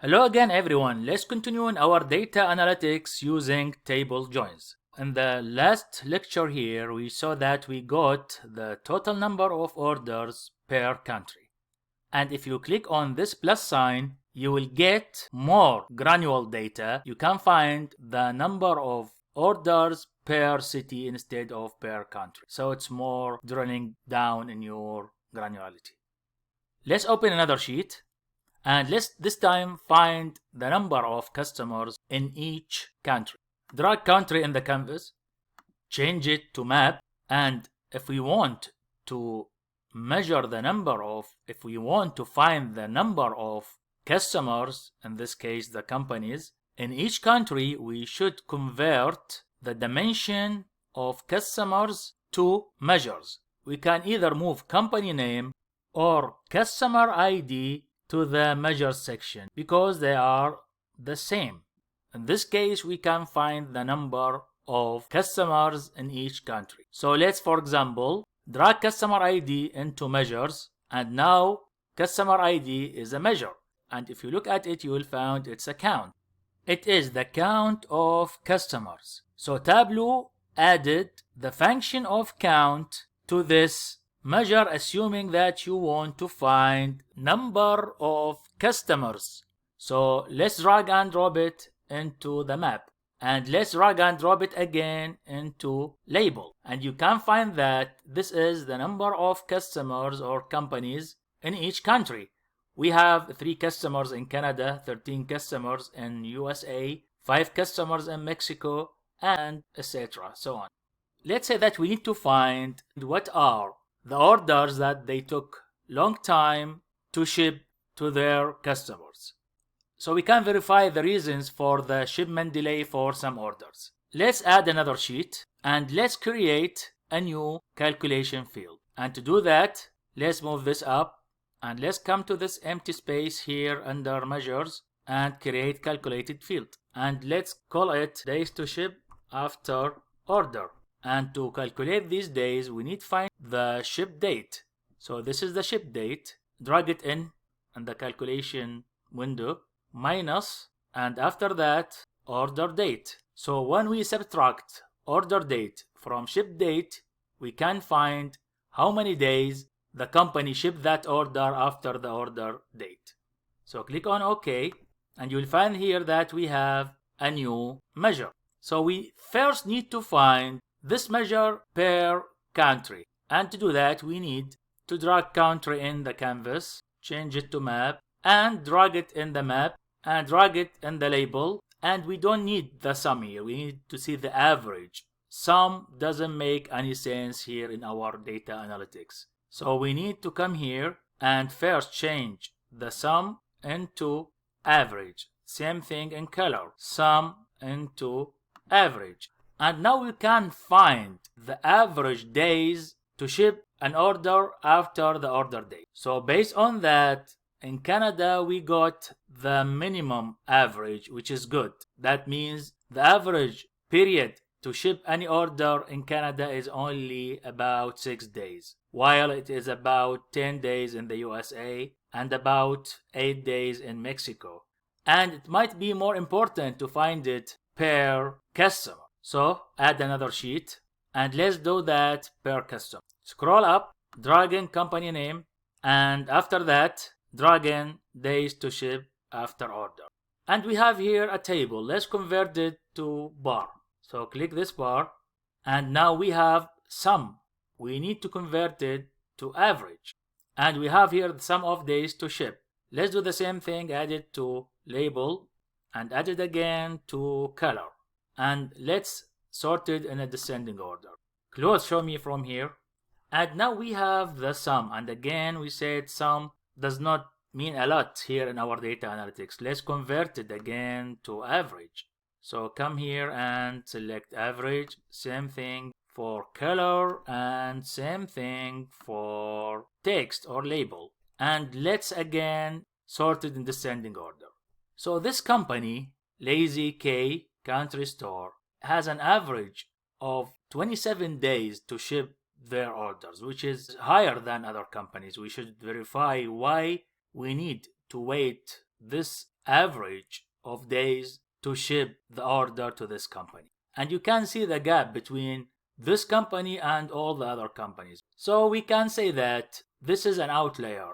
Hello again everyone, let's continue in our data analytics using table joins. In the last lecture here, we saw that we got the total number of orders per country. And if you click on this plus sign, you will get more granular data. You can find the number of orders per city instead of per country. So it's more drilling down in your granularity. Let's open another sheet. And let's this time find the number of customers in each country. Drag country in the canvas, change it to map, and if we want to measure the number of, if we want to find the number of customers, in this case the companies, in each country we should convert the dimension of customers to measures. We can either move company name or customer ID to the measures section because they are the same. In this case, we can find the number of customers in each country. So let's, for example, drag customer ID into measures, and now customer ID is a measure. And if you look at it, you will find it's a count. It is the count of customers. So Tableau added the function of count to this measure, assuming that you want to find number of customers. So let's drag and drop it into the map, and let's drag and drop it again into label, and you can find that this is the number of customers or companies in each country. We have 3 customers in Canada, 13 customers in USA, 5 customers in Mexico, and etc. so on. Let's say that we need to find what are the orders that they took long time to ship to their customers. So we can verify the reasons for the shipment delay for some orders. Let's add another sheet and let's create a new calculation field. And to do that, let's move this up and let's come to this empty space here under measures and create calculated field. And let's call it days to ship after order. And to calculate these days, we need to find the ship date. So this is the ship date. Drag it in the calculation window, minus, and after that, order date. So when we subtract order date from ship date, we can find how many days the company shipped that order after the order date. So click on OK, and you'll find here that we have a new measure. So we first need to find this measure per country, and to do that we need to drag country in the canvas, change it to map, and drag it in the map and drag it in the label. And we don't need the sum here, we need to see the average. Sum doesn't make any sense here in our data analytics, so we need to come here and first change the sum into average. Same thing in color, sum into average. And now we can find the average days to ship an order after the order date. So based on that, in Canada we got the minimum average, which is good. That means the average period to ship any order in Canada is only about 6 days, while it is about 10 days in the USA and about 8 days in Mexico. And it might be more important to find it per customer. So add another sheet and let's do that per customer. Scroll up, drag in company name, and after that drag in days to ship after order. And we have here a table. Let's convert it to bar. So click this bar, and now we have sum. We need to convert it to average, and we have here the sum of days to ship. Let's do the same thing, add it to label and add it again to color. And let's sort it in a descending order. Close show me from here. And now we have the sum. And again, we said sum does not mean a lot here in our data analytics. Let's convert it again to average. So come here and select average. Same thing for color and same thing for text or label. And let's again sort it in descending order. So this company, Lazy K Country Store, has an average of 27 days to ship their orders, which is higher than other companies. We should verify why we need to wait this average of days to ship the order to this company. And you can see the gap between this company and all the other companies. So we can say that this is an outlier.